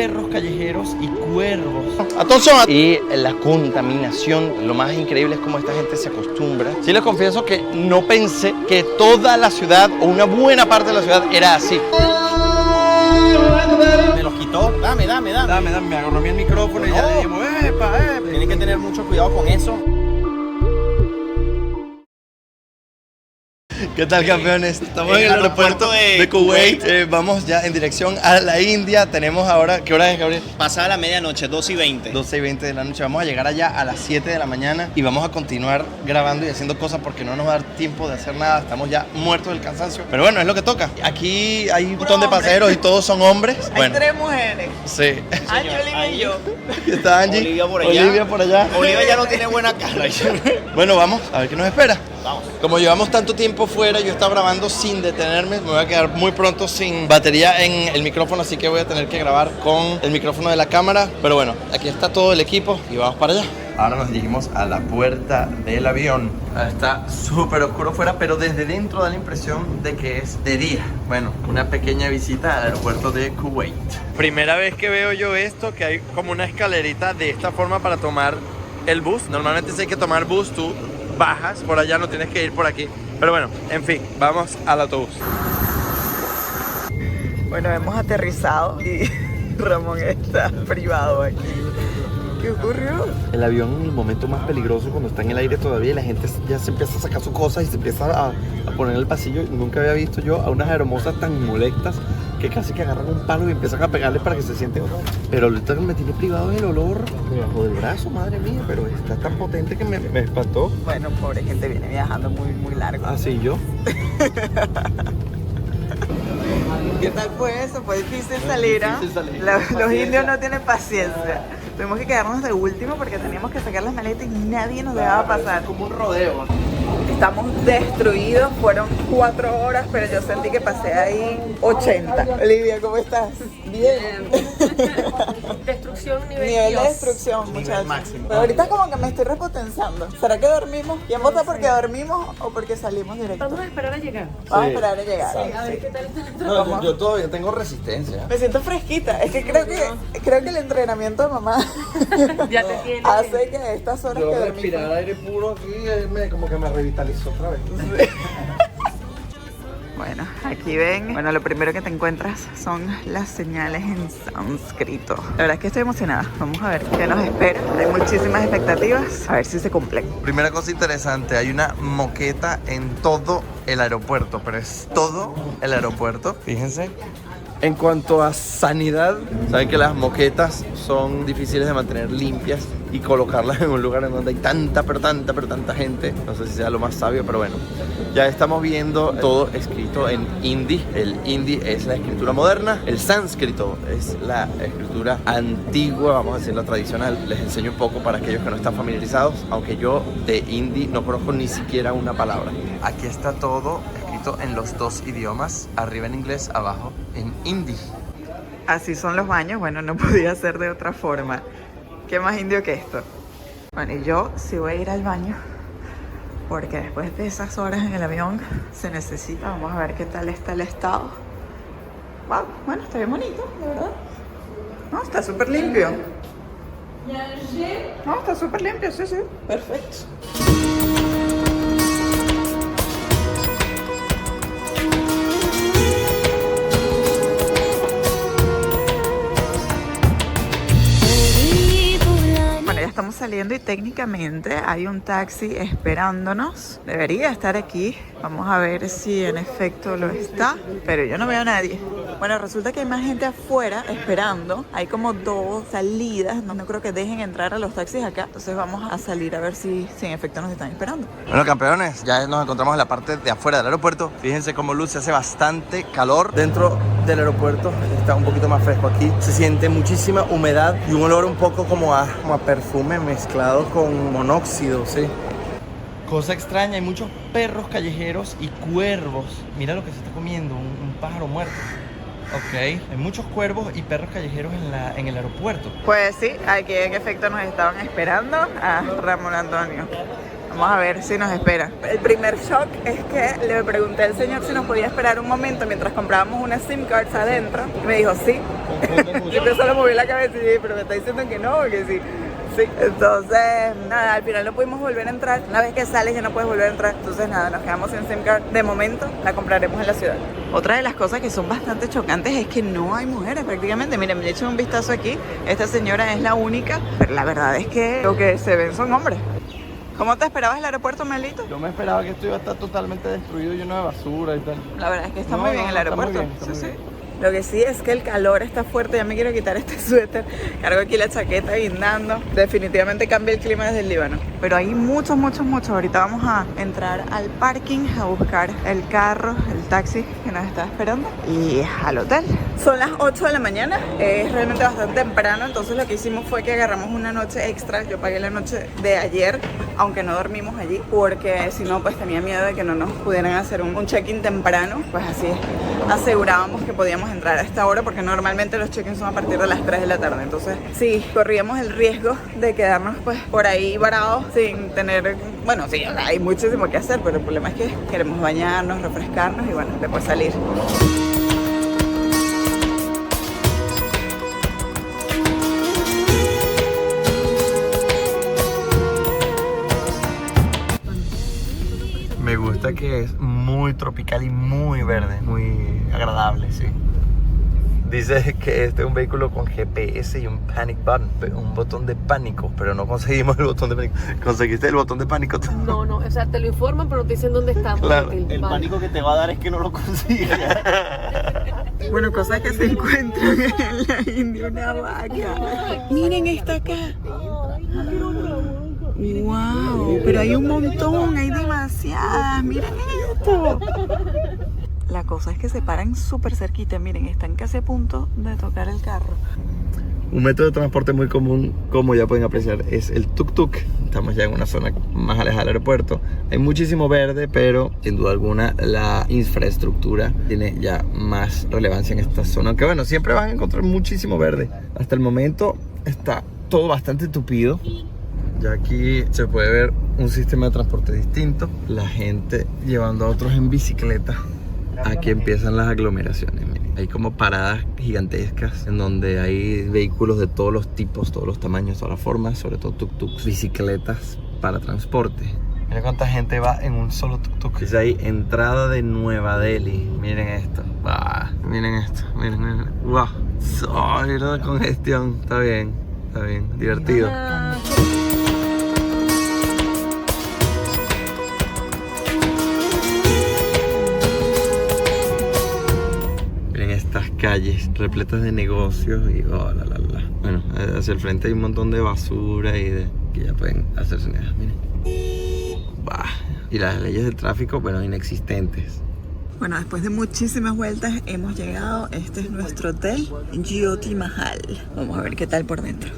perros callejeros y cuervos. Atención. Y la contaminación, lo más increíble es cómo esta gente se acostumbra. Sí les confieso que no pensé que toda la ciudad o una buena parte de la ciudad era así. Me los quitó. Dame. Me agarró a mí el micrófono y ya le dijimos, epa. Tienen que tener mucho cuidado con eso. ¿Qué tal, campeones? Estamos en el aeropuerto de Kuwait. Vamos ya en dirección a la India. Tenemos ahora, ¿qué hora es, Gabriel? Pasada la medianoche, 12:20. 12:20 de la noche. Vamos a llegar allá a las 7 de la mañana y vamos a continuar grabando y haciendo cosas porque no nos va a dar tiempo de hacer nada. Estamos ya muertos del cansancio. Pero bueno, es lo que toca. Aquí hay un montón de pasajeros y todos son hombres. Hay 3 mujeres. Sí. Angie, Olivia y yo. Aquí está Angie. Olivia por allá. Olivia por allá. Olivia ya no tiene buena cara. Bueno, vamos a ver qué nos espera. Vamos. Como llevamos tanto tiempo fuera, yo estaba grabando sin detenerme. Me voy a quedar muy pronto sin batería en el micrófono, así que voy a tener que grabar con el micrófono de la cámara. Pero bueno, aquí está todo el equipo y vamos para allá. Ahora nos dirigimos a la puerta del avión. Está súper oscuro fuera, pero desde dentro da la impresión de que es de día. Bueno, una pequeña visita al aeropuerto de Kuwait. Primera vez que veo yo esto, que hay como una escalerita de esta forma para tomar el bus. Normalmente si hay que tomar bus, tú bajas por allá, no tienes que ir por aquí. Pero bueno, en fin, vamos al autobús. Bueno, hemos aterrizado y Ramón está privado aquí. ¿Qué ocurrió? El avión en el momento más peligroso, cuando está en el aire todavía y la gente ya se empieza a sacar sus cosas y se empieza a poner en el pasillo. Nunca había visto yo a unas aeromosas tan molestas que casi que agarran un palo y empiezan a pegarle para que se sienten. Pero ahorita me tiene privado el olor debajo del brazo, madre mía, pero está tan potente que me espantó. Bueno, pobre gente, viene viajando muy largo. Así yo. ¿Qué tal fue eso? Fue difícil salir, ¿ah? Difícil salir. Los indios no tienen paciencia. Tuvimos que quedarnos de último porque teníamos que sacar las maletas y nadie nos dejaba pasar. Como un rodeo. Estamos destruidos, fueron 4 horas, pero yo sentí que pasé ahí 80. Olivia, ¿cómo estás? Bien. Destrucción nivel Nivel de Dios. destrucción, muchachos. máximo. Pero ahorita como que me estoy repotenzando. ¿Será que dormimos? ¿Quién vota porque dormimos o porque salimos directo? Vamos a esperar a llegar. Vamos a esperar a llegar. A ver qué tal está el No, trabajo. yo todavía tengo resistencia. Me siento fresquita. Es que creo que el entrenamiento de mamá Ya te tiene. hace que a estas horas Yo que dormí. respirar aire puro aquí como que me revitalizó otra vez. Bueno, aquí ven. Bueno, lo primero que te encuentras son las señales en sánscrito. La verdad es que estoy emocionada. Vamos a ver qué nos espera. Hay muchísimas expectativas. A ver si se cumplen. Primera cosa interesante, hay una moqueta en todo el aeropuerto, pero es todo el aeropuerto, fíjense. En cuanto a sanidad, saben que las moquetas son difíciles de mantener limpias y colocarlas en un lugar en donde hay tanta gente. No sé si sea lo más sabio, pero bueno. Ya estamos viendo todo escrito en hindi. El hindi es la escritura moderna. El sánscrito es la escritura antigua, vamos a decir la tradicional. Les enseño un poco para aquellos que no están familiarizados, aunque yo de hindi no conozco ni siquiera una palabra. Aquí está todo escrito en los dos idiomas, arriba en inglés, abajo en hindi. Así son los baños. Bueno, no podía ser de otra forma. ¿Qué más indio que esto? Bueno, y yo sí voy a ir al baño porque después de esas horas en el avión se necesita. Vamos a ver qué tal está el estado. Wow, bueno, está bien bonito, de verdad. No, está súper limpio. No, está súper limpio, sí. Perfecto. Bueno, ya estamos saliendo y técnicamente hay un taxi esperándonos. Debería estar aquí. Vamos a ver si en efecto lo está. Pero yo no veo a nadie. Bueno, resulta que hay más gente afuera esperando. Hay como 2 salidas. No creo que dejen entrar a los taxis acá. Entonces vamos a salir a ver si en efecto nos están esperando. Bueno, campeones, ya nos encontramos en la parte de afuera del aeropuerto. Fíjense cómo luce, hace bastante calor. Dentro del aeropuerto está un poquito más fresco aquí. Se siente muchísima humedad y un olor un poco como a perfume mezclado con monóxido, sí. Cosa extraña, hay muchos perros callejeros y cuervos. Mira lo que se está comiendo, un pájaro muerto. Ok, hay muchos cuervos y perros callejeros en el aeropuerto. Pues sí, aquí en efecto nos estaban esperando a Ramón Antonio. Vamos a ver si nos espera. El primer shock es que le pregunté al señor si nos podía esperar un momento mientras comprábamos unas SIM cards adentro. Y me dijo sí. Yo solo moví la cabeza y dije, pero me está diciendo que no, que sí. Sí, entonces nada, al final no pudimos volver a entrar. Una vez que sales ya no puedes volver a entrar. Entonces nada, nos quedamos sin SIM card. De momento la compraremos en la ciudad. Otra de las cosas que son bastante chocantes es que no hay mujeres prácticamente. Miren, me echen un vistazo aquí. Esta señora es la única, pero la verdad es que lo que se ven son hombres. ¿Cómo te esperabas el aeropuerto, Melito? Yo me esperaba que esto iba a estar totalmente destruido, lleno de basura y tal. La verdad es que está No, muy bien no, el está muy aeropuerto. bien, está muy bien. Lo que sí es que el calor está fuerte. Ya me quiero quitar este suéter. Cargo aquí la chaqueta guindando. Definitivamente cambia el clima desde el Líbano. Pero hay muchos. Ahorita vamos a entrar al parking a buscar el carro, el taxi que nos está esperando y al hotel. Son las 8 de la mañana. Es realmente bastante temprano. Entonces lo que hicimos fue que agarramos una noche extra. Yo pagué la noche de ayer, aunque no dormimos allí, porque si no, pues tenía miedo de que no nos pudieran hacer un check-in temprano. Pues así asegurábamos que podíamos entrar a esta hora, porque normalmente los check-ins son a partir de las 3 de la tarde. Entonces sí, corríamos el riesgo de quedarnos pues por ahí varados sin tener, bueno, sí, o sea, hay muchísimo que hacer, pero el problema es que queremos bañarnos, refrescarnos y bueno, después salir. Me gusta que es muy tropical y muy verde, muy agradable, sí. Dice que este es un vehículo con GPS y un panic button, un botón de pánico, pero no conseguimos el botón de pánico. ¿Conseguiste el botón de pánico tú? No, o sea, te lo informan, pero no te dicen dónde estamos. Claro. El pánico que te va a dar es que no lo consigas. Bueno, cosas que se encuentran en la India, una vaca. Miren esta acá. Wow, pero hay un montón, hay demasiadas. Miren esto. La cosa es que se paran súper cerquita. Miren, están casi a punto de tocar el carro. Un método de transporte muy común, como ya pueden apreciar, es el tuk-tuk. Estamos ya en una zona más alejada del aeropuerto. Hay muchísimo verde, pero sin duda alguna la infraestructura tiene ya más relevancia en esta zona. Aunque bueno, siempre van a encontrar muchísimo verde. Hasta el momento está todo bastante tupido. Ya aquí se puede ver un sistema de transporte distinto. La gente llevando a otros en bicicleta. Aquí empiezan las aglomeraciones. Miren, hay como paradas gigantescas en donde hay vehículos de todos los tipos, todos los tamaños, todas las formas, sobre todo tuk-tuks, bicicletas para transporte. Miren cuánta gente va en un solo tuk-tuk. Dice ahí, entrada de Nueva Delhi. Miren esto. Miren esto. Miren. Wow. Ay, la congestión. Está bien. Divertido. Estas calles repletas de negocios y Bueno, hacia el frente hay un montón de basura y de que ya pueden hacerse nada. Miren. Y las leyes de tráfico, bueno, inexistentes. Bueno, después de muchísimas vueltas hemos llegado. Este es nuestro hotel, Jyoti Mahal. Vamos a ver qué tal por dentro.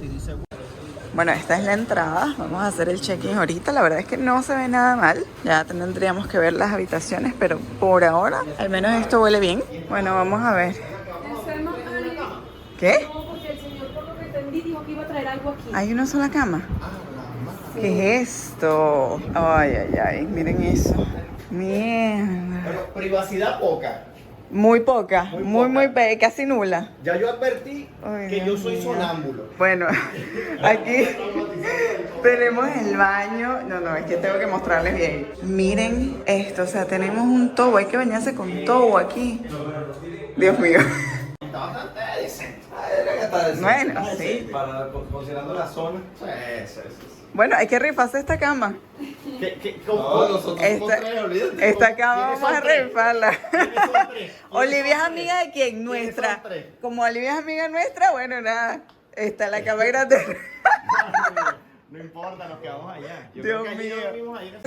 Bueno, esta es la entrada. Vamos a hacer el check-in ahorita. La verdad es que no se ve nada mal. Ya tendríamos que ver las habitaciones, pero por ahora, al menos esto huele bien. Bueno, vamos a ver. ¿Qué? Porque el señor, por lo que entendí, dijo que iba a traer algo aquí. ¿Hay una sola cama? ¿Qué es esto? Ay, miren eso. Mierda. Pero privacidad poca. Muy poca, muy casi nula. Ya yo advertí que yo soy sonámbulo. Bueno, aquí tenemos el baño. No, es que tengo que mostrarles bien. Miren esto, o sea, tenemos un tobo. Hay que bañarse con tobo aquí. Dios mío. Está bastante decente. Bueno, sí. Considerando la zona. Sí. Bueno, hay que rifarse esta cama. ¿Cómo? Nosotros Esta cama vamos a rifarla. son tres? Olivia es amiga de quién? Nuestra. son tres? Como Olivia es amiga nuestra, bueno, nada. Está la cama grande. No importa, nos quedamos allá. Yo Dios creo que allí mío. dormimos ayer.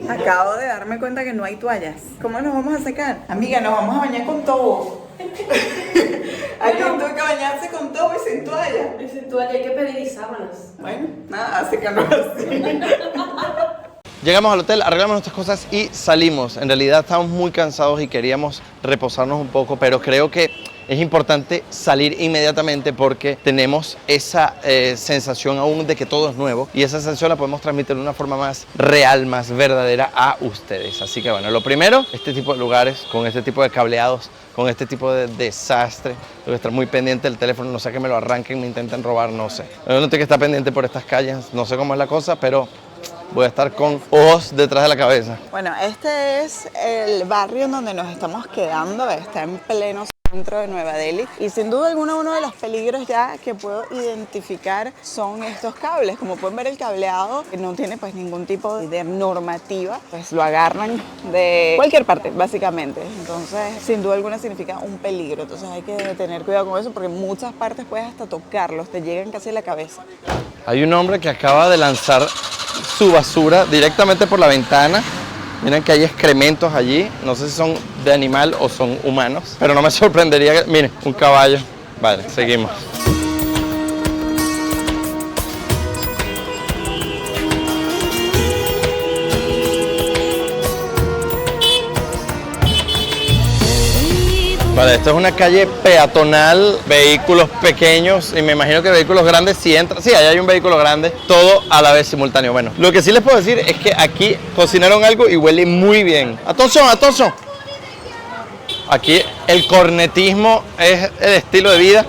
Acabo de darme cuenta que no hay toallas. ¿Cómo nos vamos a secar? Amiga, nos vamos a bañar con tobo. Aquí tengo que bañarse con tobo y sin toalla. Dice tú, hay que pedir sábanas. Bueno, nada, secarnos así. Llegamos al hotel, arreglamos nuestras cosas y salimos. En realidad estábamos muy cansados y queríamos reposarnos un poco, pero creo que es importante salir inmediatamente porque tenemos esa sensación aún de que todo es nuevo y esa sensación la podemos transmitir de una forma más real, más verdadera a ustedes. Así que bueno, lo primero, este tipo de lugares con este tipo de cableados, con este tipo de desastre, tengo que estar muy pendiente del teléfono, no sé que me lo arranquen, me intenten robar, no sé. Yo no tengo que estar pendiente por estas calles, no sé cómo es la cosa, pero voy a estar con ojos detrás de la cabeza. Bueno, este es el barrio en donde nos estamos quedando, está en pleno centro de Nueva Delhi y sin duda alguna uno de los peligros ya que puedo identificar son estos cables. Como pueden ver, el cableado no tiene pues ningún tipo de normativa, pues lo agarran de cualquier parte básicamente, entonces sin duda alguna significa un peligro, entonces hay que tener cuidado con eso porque en muchas partes puedes hasta tocarlos, te llegan casi a la cabeza. Hay un hombre que acaba de lanzar su basura directamente por la ventana. Miren que hay excrementos allí, no sé si son de animal o son humanos, pero no me sorprendería que... Miren, un caballo. Vale, seguimos. Vale, esto es una calle peatonal, vehículos pequeños y me imagino que vehículos grandes sí entran. Sí, ahí hay un vehículo grande, todo a la vez simultáneo. Bueno, lo que sí les puedo decir es que aquí cocinaron algo y huele muy bien. ¡Atención, atención! Aquí el cornetismo es el estilo de vida.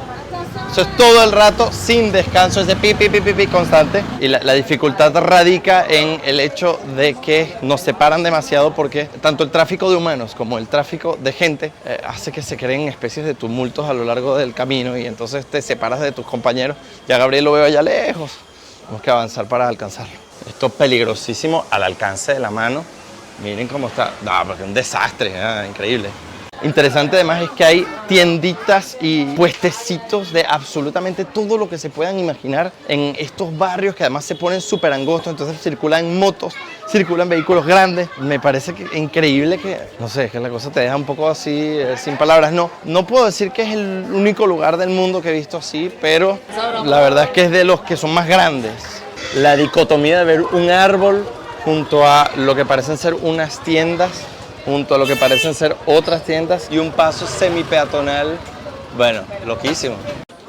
Eso es todo el rato, sin descanso, ese pi, pi, pi, pi, pi constante. Y la dificultad radica en el hecho de que nos separan demasiado porque tanto el tráfico de humanos como el tráfico de gente hace que se creen especies de tumultos a lo largo del camino y entonces te separas de tus compañeros. Ya Gabriel lo veo allá lejos. Tenemos que avanzar para alcanzarlo. Esto es peligrosísimo al alcance de la mano. Miren cómo está. No, porque es un desastre, increíble. Interesante además es que hay tienditas y puestecitos de absolutamente todo lo que se puedan imaginar en estos barrios que además se ponen súper angostos, entonces circulan motos, circulan vehículos grandes. Me parece que increíble que, no sé, que la cosa te deja un poco así, sin palabras. No puedo decir que es el único lugar del mundo que he visto así, pero la verdad es que es de los que son más grandes. La dicotomía de ver un árbol junto a lo que parecen ser unas tiendas, junto a lo que parecen ser otras tiendas y un paso semi-peatonal, bueno, loquísimo.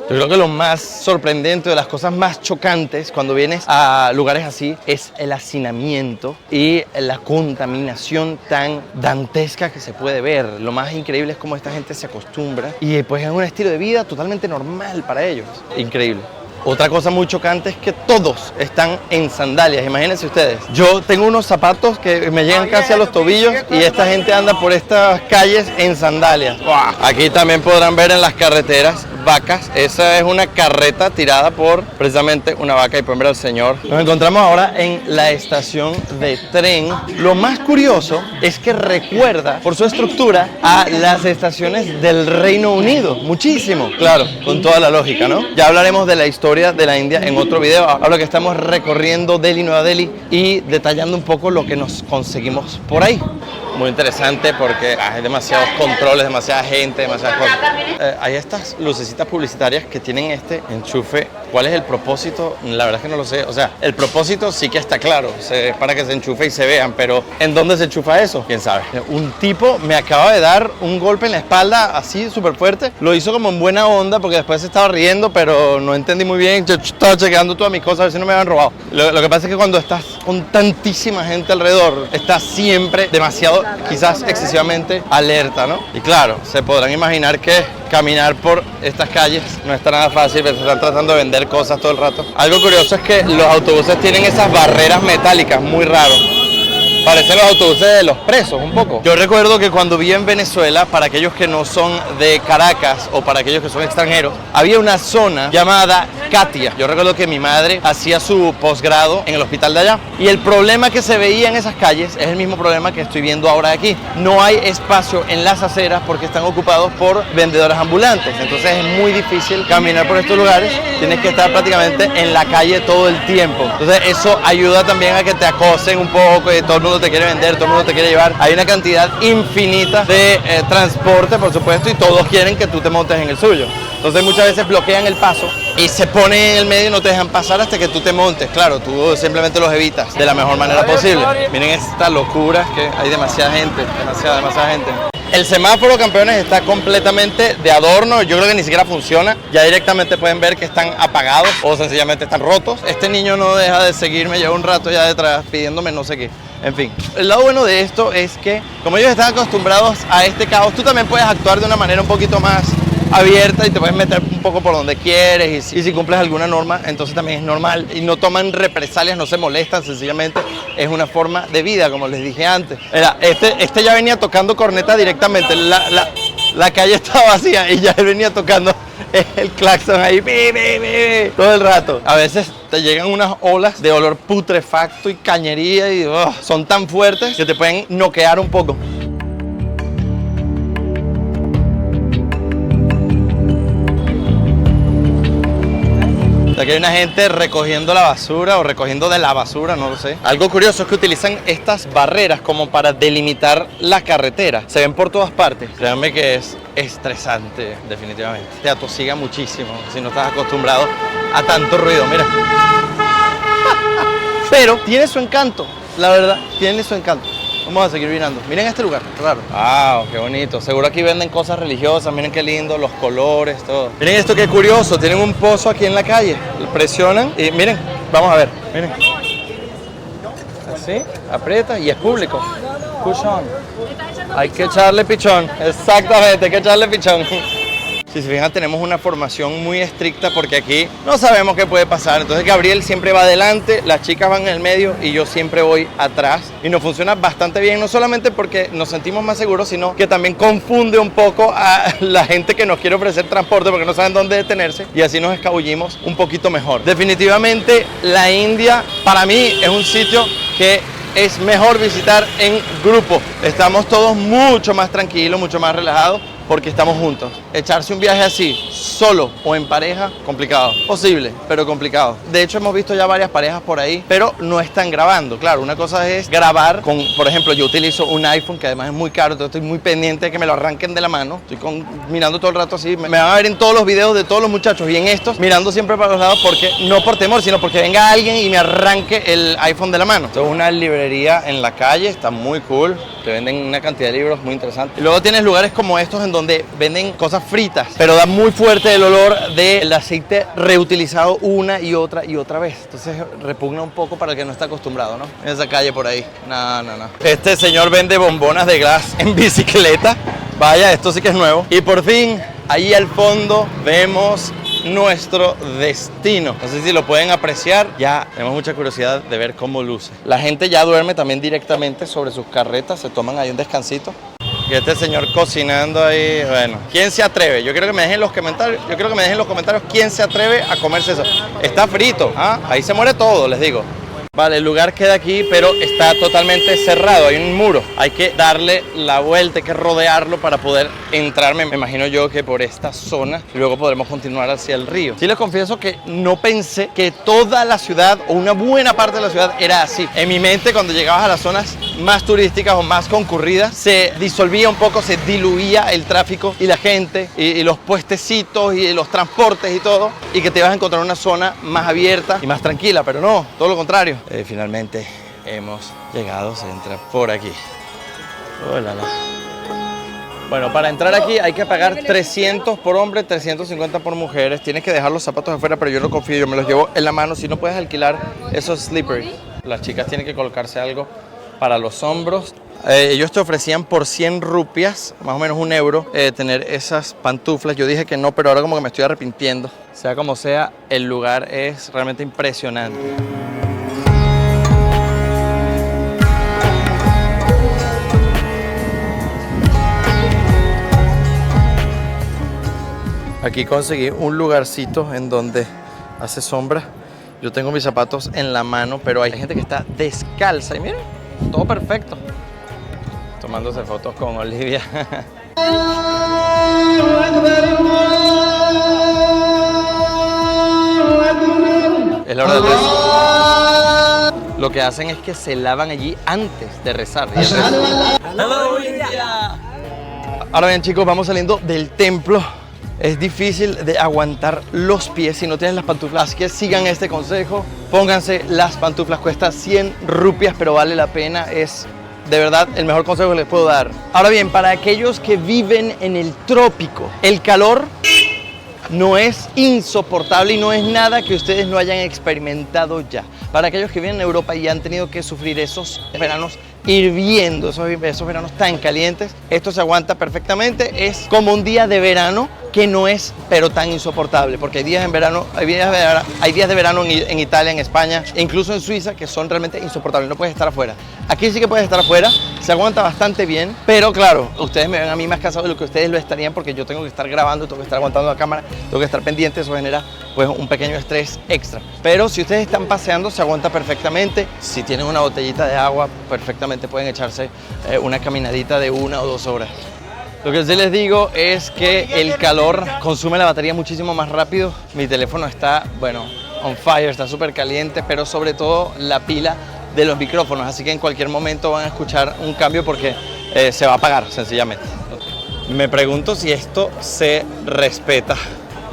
Yo creo que lo más sorprendente, de las cosas más chocantes cuando vienes a lugares así, es el hacinamiento y la contaminación tan dantesca que se puede ver. Lo más increíble es cómo esta gente se acostumbra y pues es un estilo de vida totalmente normal para ellos. Increíble. Otra cosa muy chocante es que todos están en sandalias, imagínense ustedes. Yo tengo unos zapatos que me llegan casi a los tobillos y esta gente anda por estas calles en sandalias. Aquí también podrán ver en las carreteras vacas. Esa es una carreta tirada por precisamente una vaca y pueden ver al señor. Nos encontramos ahora en la estación de tren. Lo más curioso es que recuerda por su estructura a las estaciones del Reino Unido. Muchísimo, claro, con toda la lógica, ¿no? Ya hablaremos de la historia de la India en otro video. Ahora que estamos recorriendo Delhi, Nueva Delhi y detallando un poco lo que nos conseguimos por ahí. Muy interesante porque hay demasiados controles, demasiada gente, demasiadas cosas. Hay estas lucecitas publicitarias que tienen este enchufe. ¿Cuál es el propósito? La verdad es que no lo sé. O sea, el propósito sí que está claro, es para que se enchufe y se vean, pero ¿en dónde se enchufa eso? ¿Quién sabe? Un tipo me acaba de dar un golpe en la espalda así súper fuerte. Lo hizo como en buena onda porque después se estaba riendo, pero no entendí muy bien. Yo estaba chequeando todas mis cosas a ver si no me habían robado. Lo que pasa es que cuando estás con tantísima gente alrededor, estás siempre demasiado, quizás excesivamente alerta, ¿no? Y claro, se podrán imaginar que caminar por estas calles no está nada fácil, pero se están tratando de vender cosas todo el rato. Algo curioso es que los autobuses tienen esas barreras metálicas, muy raro. Parecen los autobuses de los presos, un poco. Yo recuerdo que cuando viví en Venezuela, para aquellos que no son de Caracas o para aquellos que son extranjeros, había una zona llamada Katia. Yo recuerdo que mi madre hacía su posgrado en el hospital de allá. Y el problema que se veía en esas calles es el mismo problema que estoy viendo ahora aquí. No hay espacio en las aceras porque están ocupados por vendedores ambulantes. Entonces es muy difícil caminar por estos lugares. Tienes que estar prácticamente en la calle todo el tiempo. Entonces eso ayuda también a que te acosen un poco y todo el mundo te quiere vender, todo el mundo te quiere llevar. Hay una cantidad infinita de transporte, por supuesto, y todos quieren que tú te montes en el suyo. Entonces muchas veces bloquean el paso y se ponen en el medio y no te dejan pasar hasta que tú te montes. Claro, tú simplemente los evitas de la mejor manera posible. Miren esta locura, que hay demasiada gente, demasiada gente. El semáforo, campeones, está completamente de adorno. Yo creo que ni siquiera funciona. Ya directamente pueden ver que están apagados o sencillamente están rotos. Este niño no deja de seguirme, lleva un rato ya detrás pidiéndome no sé qué. En fin, el lado bueno de esto es que como ellos están acostumbrados a este caos, tú también puedes actuar de una manera un poquito más abierta y te puedes meter un poco por donde quieres y si cumples alguna norma, entonces también es normal y no toman represalias, no se molestan, sencillamente es una forma de vida, como les dije antes. Mira, este ya venía tocando corneta directamente, la calle estaba vacía y ya él venía tocando el claxon ahí todo el rato. A veces te llegan unas olas de olor putrefacto y cañería y son tan fuertes que te pueden noquear un poco. Aquí hay una gente recogiendo la basura o recogiendo de la basura, no lo sé. Algo curioso es que utilizan estas barreras como para delimitar la carretera. Se ven por todas partes. Créanme que es estresante, definitivamente. Te atosiga muchísimo si no estás acostumbrado a tanto ruido, mira. Pero tiene su encanto, la verdad, tiene su encanto. Vamos a seguir mirando. Miren este lugar, raro. ¡Wow! ¡Qué bonito! Seguro aquí venden cosas religiosas. Miren qué lindo, los colores, todo. Miren esto, qué curioso. Tienen un pozo aquí en la calle. Presionan y miren, vamos a ver. Miren. Así, aprieta y es público. Push on. Hay que echarle pichón. Exactamente, hay que echarle pichón. Si se fijan, tenemos una formación muy estricta porque aquí no sabemos qué puede pasar. Entonces Gabriel siempre va adelante, las chicas van en el medio y yo siempre voy atrás. Y nos funciona bastante bien, no solamente porque nos sentimos más seguros, sino que también confunde un poco a la gente que nos quiere ofrecer transporte porque no saben dónde detenerse y así nos escabullimos un poquito mejor. Definitivamente la India para mí es un sitio que es mejor visitar en grupo. Estamos todos mucho más tranquilos, mucho más relajados porque estamos juntos. Echarse un viaje así, solo o en pareja, complicado. Posible, pero complicado. De hecho, hemos visto ya varias parejas por ahí, pero no están grabando. Claro, una cosa es grabar con, por ejemplo, yo utilizo un iPhone que además es muy caro, entonces estoy muy pendiente de que me lo arranquen de la mano. Estoy mirando todo el rato así. Me van a ver en todos los videos de todos los muchachos y en estos, mirando siempre para los lados, porque no por temor, sino porque venga alguien y me arranque el iPhone de la mano. Esto es una librería en la calle, está muy cool. Te venden una cantidad de libros muy interesantes. Y luego tienes lugares como estos en donde venden cosas fritas, pero da muy fuerte el olor del aceite reutilizado una y otra vez. Entonces repugna un poco para el que no está acostumbrado, ¿no? En esa calle por ahí. No. Este señor vende bombonas de glass en bicicleta. Vaya, esto sí que es nuevo. Y por fin, ahí al fondo vemos nuestro destino. No sé si lo pueden apreciar. Ya tenemos mucha curiosidad de ver cómo luce. La gente ya duerme también directamente sobre sus carretas. Se toman ahí un descansito. Y este señor cocinando ahí, bueno, ¿quién se atreve? Yo quiero que me dejen en los comentarios, quién se atreve a comerse eso. Está frito, ¿ah? Ahí se muere todo, les digo. Vale, el lugar queda aquí, pero está totalmente cerrado, hay un muro. Hay que darle la vuelta, hay que rodearlo para poder entrar, me imagino yo que por esta zona, y luego podremos continuar hacia el río. Sí les confieso que no pensé que toda la ciudad, o una buena parte de la ciudad, era así. En mi mente, cuando llegabas a las zonas más turísticas o más concurridas, se disolvía un poco, se diluía el tráfico y la gente, y los puestecitos, y los transportes y todo, y que te ibas a encontrar una zona más abierta y más tranquila, pero no, todo lo contrario. Finalmente hemos llegado, se entra por aquí. Hola. Bueno, para entrar aquí hay que pagar 300 por hombre, 350 por mujeres. Tienes que dejar los zapatos afuera, pero yo no confío, yo me los llevo en la mano. Si no puedes alquilar esos slippers, las chicas tienen que colocarse algo para los hombros. Ellos te ofrecían por 100 rupias, más o menos €1, tener esas pantuflas. Yo dije que no, pero ahora como que me estoy arrepintiendo. Sea como sea, el lugar es realmente impresionante. Aquí conseguí un lugarcito en donde hace sombra. Yo tengo mis zapatos en la mano, pero hay gente que está descalza. Y miren, todo perfecto. Tomándose fotos con Olivia. Es la hora del rezo. Lo que hacen es que se lavan allí antes de rezar. Hello, Olivia. Ahora bien, chicos, vamos saliendo del templo. es difícil de aguantar los pies si no tienes las pantuflas, así que sigan este consejo, pónganse las pantuflas, cuesta 100 rupias, pero vale la pena, es de verdad el mejor consejo que les puedo dar. Ahora bien, para aquellos que viven en el trópico, el calor no es insoportable y no es nada que ustedes no hayan experimentado ya. Para aquellos que viven en Europa y han tenido que sufrir esos veranos hirviendo, esos veranos tan calientes, esto se aguanta perfectamente. Es como un día de verano que no es pero tan insoportable, porque hay días de verano en Italia, en España e incluso en Suiza que son realmente insoportables, no puedes estar afuera. Aquí sí que puedes estar afuera, se aguanta bastante bien, pero claro, ustedes me ven a mí más cansado de lo que ustedes lo estarían, porque yo tengo que estar grabando, tengo que estar aguantando la cámara, tengo que estar pendiente, eso genera pues un pequeño estrés extra. Pero si ustedes están paseando, se aguanta perfectamente. Si tienen una botellita de agua, perfectamente pueden echarse una caminadita de 1 o 2 horas. Lo que sí les digo es que el calor consume la batería muchísimo más rápido. Mi teléfono está, bueno, on fire, está súper caliente, pero sobre todo la pila de los micrófonos, así que en cualquier momento van a escuchar un cambio porque se va a apagar sencillamente. Me pregunto si esto se respeta.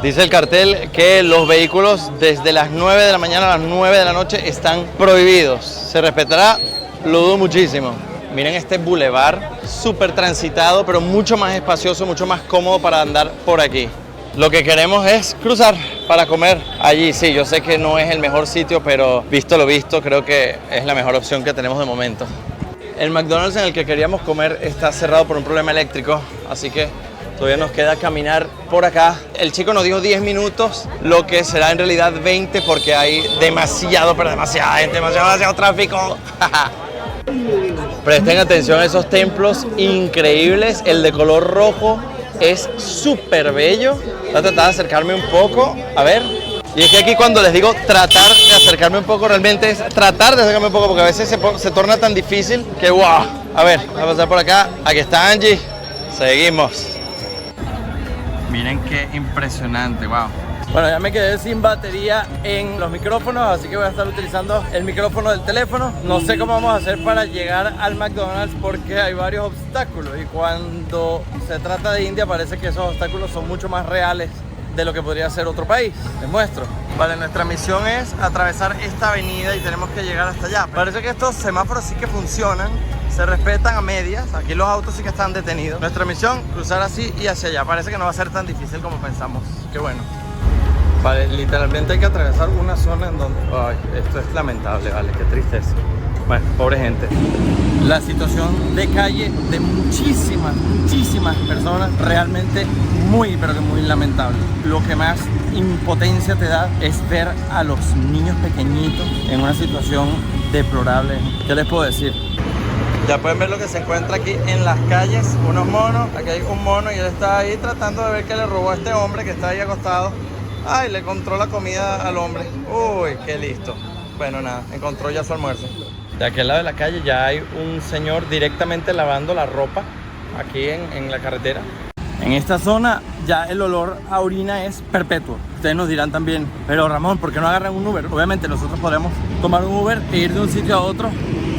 Dice el cartel que los vehículos desde las 9 de la mañana a las 9 de la noche están prohibidos. ¿Se respetará? Lo dudo muchísimo. Miren este bulevar súper transitado, pero mucho más espacioso, mucho más cómodo para andar por aquí. Lo que queremos es cruzar para comer allí. Sí, yo sé que no es el mejor sitio, pero visto lo visto, creo que es la mejor opción que tenemos de momento. El McDonald's en el que queríamos comer está cerrado por un problema eléctrico, así que todavía nos queda caminar por acá. El chico nos dijo 10 minutos, lo que será en realidad 20 porque hay demasiada gente, demasiado tráfico. Presten atención a esos templos increíbles. El de color rojo es súper bello. Voy a tratar de acercarme un poco, a ver. Y es que aquí cuando les digo tratar de acercarme un poco, realmente es tratar de acercarme un poco, porque a veces se torna tan difícil que wow. A ver, voy a pasar por acá. Aquí está Angie. Seguimos. Miren qué impresionante, wow. Bueno, ya me quedé sin batería en los micrófonos, así que voy a estar utilizando el micrófono del teléfono. No sé cómo vamos a hacer para llegar al McDonald's porque hay varios obstáculos y cuando se trata de India parece que esos obstáculos son mucho más reales de lo que podría ser otro país. Les muestro. Vale, nuestra misión es atravesar esta avenida y tenemos que llegar hasta allá. Parece que estos semáforos sí que funcionan, se respetan a medias. Aquí los autos sí que están detenidos. Nuestra misión, cruzar así y hacia allá. Parece que no va a ser tan difícil como pensamos. Qué bueno. Vale, literalmente hay que atravesar una zona en donde... Ay, esto es lamentable, vale, qué tristeza. Bueno, pobre gente. La situación de calle de muchísimas personas realmente muy, pero que muy lamentable. Lo que más impotencia te da es ver a los niños pequeñitos en una situación deplorable. ¿Qué les puedo decir? Ya pueden ver lo que se encuentra aquí en las calles, unos monos. Aquí hay un mono y él está ahí tratando de ver qué le robó a este hombre que está ahí acostado. Ay, le encontró la comida al hombre. Uy, qué listo. Bueno, nada, encontró ya su almuerzo. De aquel lado de la calle ya hay un señor directamente lavando la ropa aquí en la carretera. En esta zona ya el olor a orina es perpetuo. Ustedes nos dirán también, pero Ramón, ¿por qué no agarran un Uber? Obviamente nosotros podemos tomar un Uber e ir de un sitio a otro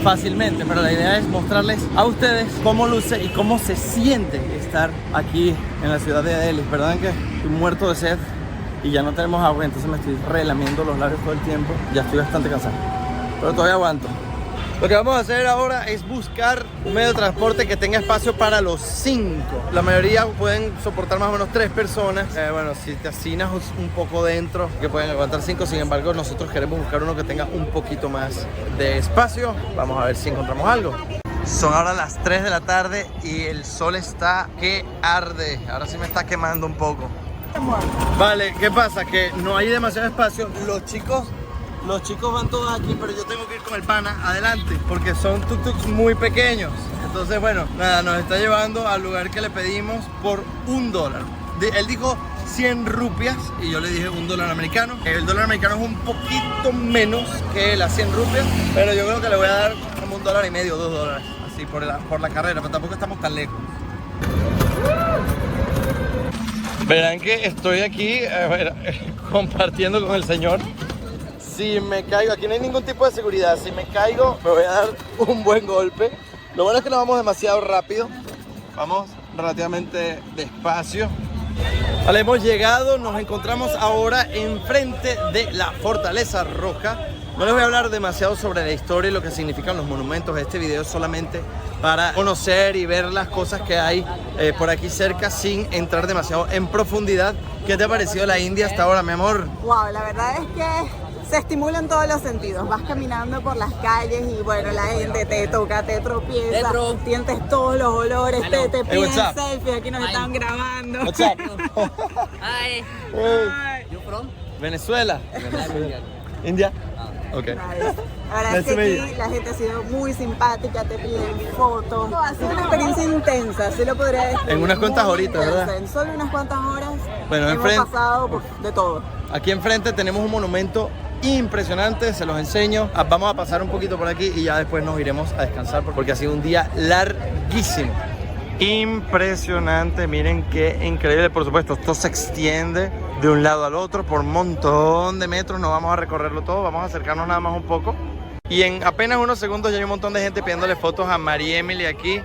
fácilmente, pero la idea es mostrarles a ustedes cómo luce y cómo se siente estar aquí en la ciudad de Delhi. Perdonen que estoy muerto de sed y ya no tenemos agua, entonces me estoy relamiendo los labios todo el tiempo. Ya estoy bastante cansado, pero todavía aguanto. Lo que vamos a hacer ahora es buscar un medio de transporte que tenga espacio para los 5. La mayoría pueden soportar más o menos 3 personas. Bueno, si te hacinas un poco dentro, que pueden aguantar 5. Sin embargo, nosotros queremos buscar uno que tenga un poquito más de espacio. Vamos a ver si encontramos algo. Son ahora las 3 de la tarde y el sol está que arde. Ahora sí me está quemando un poco. Vale, ¿qué pasa? Que no hay demasiado espacio. Los chicos van todos aquí, pero yo tengo que ir con el pana adelante porque son tuk-tuks muy pequeños. Entonces, bueno, nada, nos está llevando al lugar que le pedimos por $1. Él dijo 100 rupias y yo le dije $1 americano. El dólar americano es un poquito menos que las 100 rupias, pero yo creo que le voy a dar como $1.50, $2, así por la carrera, pero tampoco estamos tan lejos. Verán que estoy aquí compartiendo con el señor. Si me caigo, aquí no hay ningún tipo de seguridad. Si me caigo, me voy a dar un buen golpe. Lo bueno es que no vamos demasiado rápido. Vamos relativamente despacio. Vale, hemos llegado, nos encontramos ahora enfrente de la Fortaleza Roja. No les voy a hablar demasiado sobre la historia y lo que significan los monumentos. Este video es solamente para conocer y ver las cosas que hay por aquí cerca sin entrar demasiado en profundidad. ¿Qué te ha parecido la India hasta ahora, mi amor? Wow, la verdad es que se estimulan todos los sentidos. Vas caminando por las calles y bueno, la gente te toca, te tropieza, sientes todos los olores, te piden selfies, aquí nos están grabando. What's up? Hi. Hey. You from? Venezuela. India. Okay. La verdad es que aquí la gente ha sido muy simpática, te piden fotos. Ha sido una experiencia intensa, se lo podría decir. En unas cuantas Muy horitas, intensa. ¿verdad? En solo unas cuantas horas Bueno, hemos pasado de todo. Aquí enfrente tenemos un monumento impresionante, se los enseño. Vamos a pasar un poquito por aquí y ya después nos iremos a descansar porque ha sido un día larguísimo. Impresionante, miren qué increíble. Por supuesto, esto se extiende de un lado al otro por un montón de metros. No vamos a recorrerlo todo, vamos a acercarnos nada más un poco. Y en apenas unos segundos ya hay un montón de gente pidiéndole fotos a María Emily aquí.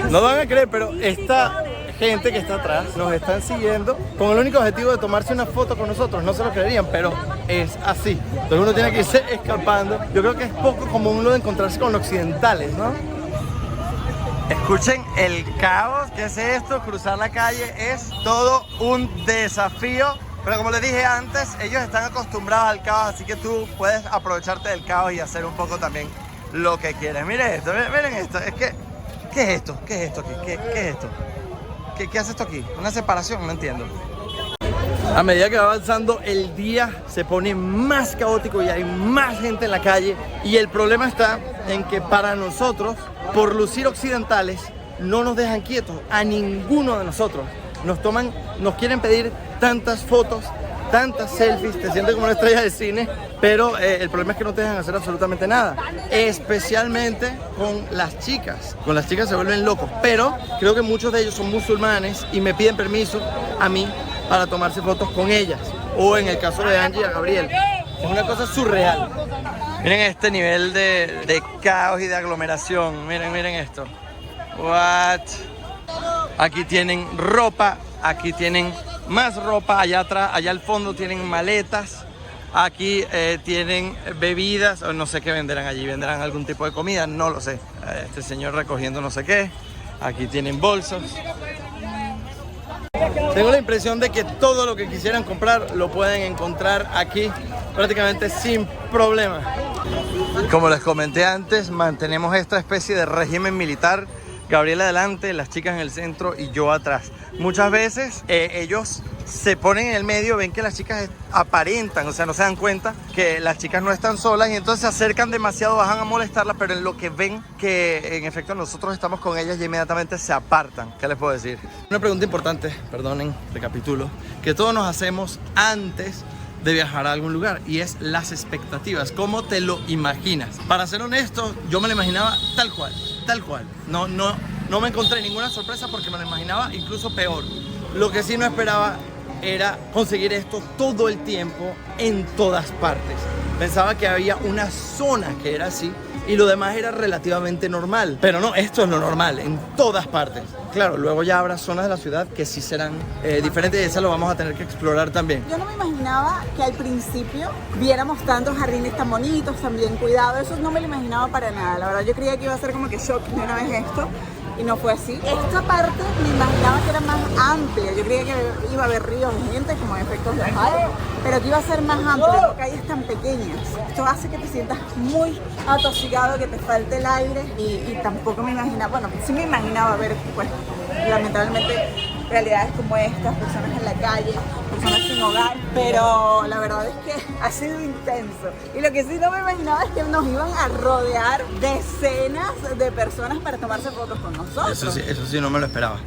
No lo van a creer, pero esta gente que está atrás nos están siguiendo con el único objetivo de tomarse una foto con nosotros. No se lo creerían, pero es así. Entonces uno tiene que irse escapando. Yo creo que es poco común lo de encontrarse con occidentales, ¿no? Escuchen el caos. ¿Qué es esto? Cruzar la calle es todo un desafío. Pero como les dije antes, ellos están acostumbrados al caos, así que tú puedes aprovecharte del caos y hacer un poco también lo que quieres. Miren esto, miren esto. Es que, ¿qué es esto? ¿Qué es esto aquí? ¿Qué es esto? ¿Qué hace esto aquí? ¿Una separación? No entiendo. A medida que va avanzando el día se pone más caótico y hay más gente en la calle. Y el problema está en que para nosotros, por lucir occidentales, no nos dejan quietos a ninguno de nosotros. Nos quieren pedir tantas fotos, tantas selfies, te sientes como una estrella de cine, pero el problema es que no te dejan hacer absolutamente nada, especialmente con las chicas. Con las chicas se vuelven locos, pero creo que muchos de ellos son musulmanes y me piden permiso a mí para tomarse fotos con ellas, o en el caso de Angie y a Gabriel. Es una cosa surreal. Miren este nivel de caos y de aglomeración. Miren esto. What? Aquí tienen ropa, aquí tienen más ropa, allá atrás, allá al fondo tienen maletas, aquí tienen bebidas, o no sé qué venderán allí, venderán algún tipo de comida, no lo sé. Este señor recogiendo no sé qué, aquí tienen bolsos. Tengo la impresión de que todo lo que quisieran comprar lo pueden encontrar aquí prácticamente sin problema. Como les comenté antes, mantenemos esta especie de régimen militar. Gabriel adelante, las chicas en el centro y yo atrás. Muchas veces ellos se ponen en el medio, ven que las chicas aparentan, o sea, no se dan cuenta que las chicas no están solas y entonces se acercan demasiado, bajan a molestarlas, pero en lo que ven que en efecto nosotros estamos con ellas ya inmediatamente se apartan. ¿Qué les puedo decir? Una pregunta importante, perdonen, recapitulo, que todos nos hacemos antes de viajar a algún lugar y es las expectativas. ¿Cómo te lo imaginas? Para ser honesto, yo me lo imaginaba tal cual. No me encontré ninguna sorpresa porque me lo imaginaba incluso peor. Lo que sí no esperaba era conseguir esto todo el tiempo en todas partes. Pensaba que había una zona que era así y lo demás era relativamente normal. Pero no, esto es lo normal en todas partes. Claro, luego ya habrá zonas de la ciudad que sí serán diferentes y eso lo vamos a tener que explorar también. Yo no me imaginaba que al principio viéramos tantos jardines tan bonitos, tan bien cuidados. Eso no me lo imaginaba para nada. La verdad yo creía que iba a ser como que shock de una vez esto. Y no fue así. Esta parte me imaginaba que era más amplia. Yo creía que iba a haber ríos de gente, como en efectos los hay, pero que iba a ser más amplia, no calles tan pequeñas. Esto hace que te sientas muy atosigado, que te falte el aire. Y tampoco me imaginaba, bueno, sí me imaginaba ver, pues, lamentablemente, realidades como estas, personas en la calle, personas sin hogar, pero la verdad es que ha sido intenso. Y lo que sí no me imaginaba es que nos iban a rodear decenas de personas para tomarse fotos con nosotros. Eso sí no me lo esperaba.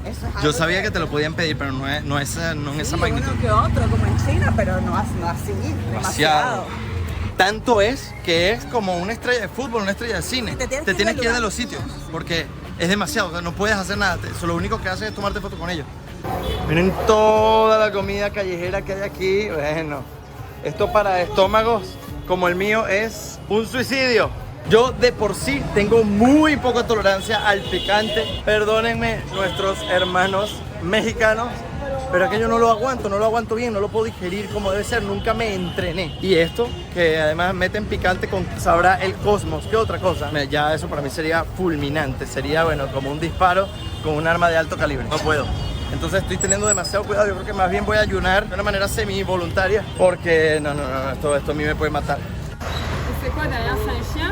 Yo sabía que te lo podían pedir, pero no en esa magnitud. Uno que otro, como en China, pero no así, demasiado. Tanto es que es como una estrella de fútbol, una estrella de cine. Te tienes que ir de los sitios, porque es demasiado, o sea, no puedes hacer nada. Lo único que haces es tomarte fotos con ellos. Miren toda la comida callejera que hay aquí. Bueno, esto para estómagos como el mío es un suicidio. Yo de por sí tengo muy poca tolerancia al picante. Perdónenme nuestros hermanos mexicanos, pero es que yo no lo aguanto bien, no lo puedo digerir como debe ser, nunca me entrené. Y esto, que además meten picante con sabrá el cosmos, ¿qué otra cosa? Ya eso para mí sería fulminante, sería bueno, como un disparo con un arma de alto calibre. No puedo. Entonces estoy teniendo demasiado cuidado, yo creo que más bien voy a ayunar de una manera semi-voluntaria, porque no, esto a mí me puede matar. C'est quoi derrière, c'est un chien?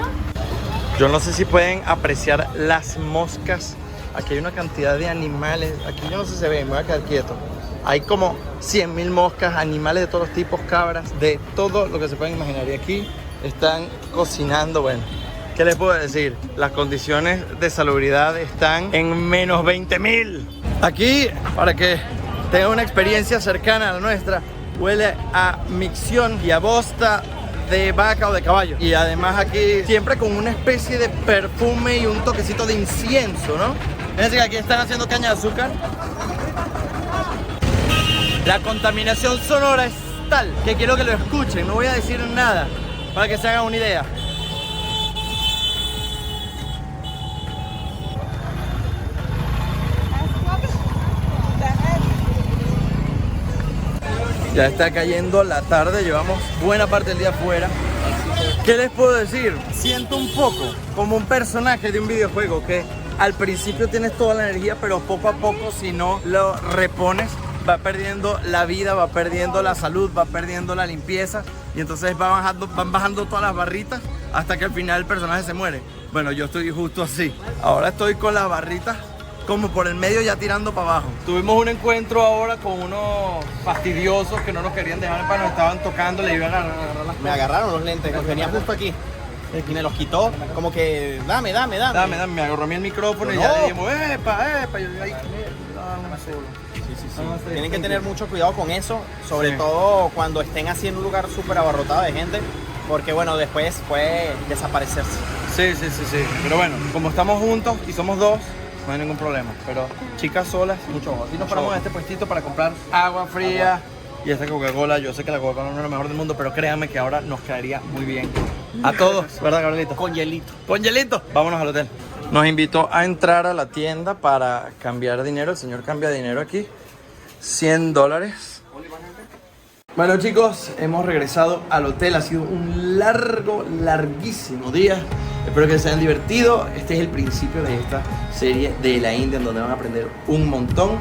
Yo no sé si pueden apreciar las moscas. Aquí hay una cantidad de animales. Aquí yo no sé si se ven, me voy a quedar quieto. Hay como 100.000 moscas, animales de todos los tipos, cabras, de todo lo que se pueden imaginar. Y aquí están cocinando, bueno. ¿Qué les puedo decir? Las condiciones de salubridad están en menos 20.000. Aquí, para que tengan una experiencia cercana a la nuestra, huele a micción y a bosta de vaca o de caballo. Y además aquí siempre con una especie de perfume y un toquecito de incienso, ¿no? Fíjense que aquí están haciendo caña de azúcar. La contaminación sonora es tal que quiero que lo escuchen, no voy a decir nada para que se hagan una idea. Ya está cayendo la tarde, llevamos buena parte del día afuera. ¿Qué les puedo decir? Siento un poco como un personaje de un videojuego que al principio tienes toda la energía, pero poco a poco, si no lo repones, va perdiendo la vida, va perdiendo la salud, va perdiendo la limpieza, y entonces van bajando todas las barritas hasta que al final el personaje se muere. Bueno, yo estoy justo así. Ahora estoy con las barritas como por el medio, ya tirando para abajo. Tuvimos un encuentro ahora con unos fastidiosos que no nos querían dejar en paz, nos estaban tocando, le iban a agarrar las cosas. Me agarraron los lentes, los tenía justo aquí. Y me los quitó, como que dame. Dame, me agarró a mí el micrófono y No. ya le dijimos, epa, yo ahí, dame solo. Sí. Tienen que tener mucho cuidado con eso, sobre todo cuando estén así en un lugar súper abarrotado de gente, porque bueno, después puede desaparecerse. Sí. Pero bueno, como estamos juntos y somos dos, no hay ningún problema. Pero chicas solas, mucho ojo. Aquí nos paramos en este puestito para comprar agua fría y esta Coca-Cola. Yo sé que la Coca-Cola no es lo mejor del mundo, pero créanme que ahora nos quedaría muy bien a todos, ¿verdad, Gabrielito? Con hielito. Con hielito. Vámonos al hotel. Nos invitó a entrar a la tienda para cambiar dinero. El señor cambia dinero aquí. $100. Bueno, chicos, hemos regresado al hotel. Ha sido un larguísimo día. Espero que se hayan divertido. Este es el principio de esta serie de la India, en donde van a aprender un montón.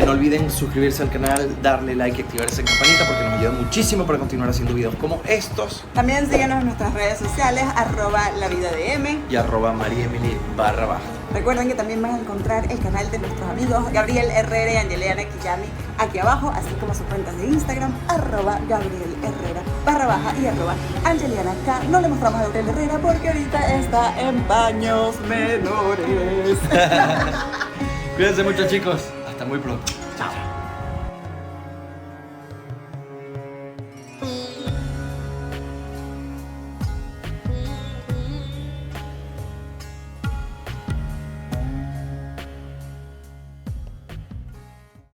No olviden suscribirse al canal, darle like y activar esa campanita, porque nos ayuda muchísimo para continuar haciendo videos como estos. También síguenos en nuestras redes sociales, @lavidadem. Y @mariemily_. Recuerden que también van a encontrar el canal de nuestros amigos Gabriel Herrera y Angeliana Quillami aquí abajo, así como sus cuentas de Instagram, @Gabriel Herrera _ y @Angeliana K. No le mostramos a Gabriel Herrera porque ahorita está en paños menores. Cuídense mucho, chicos. Hasta muy pronto.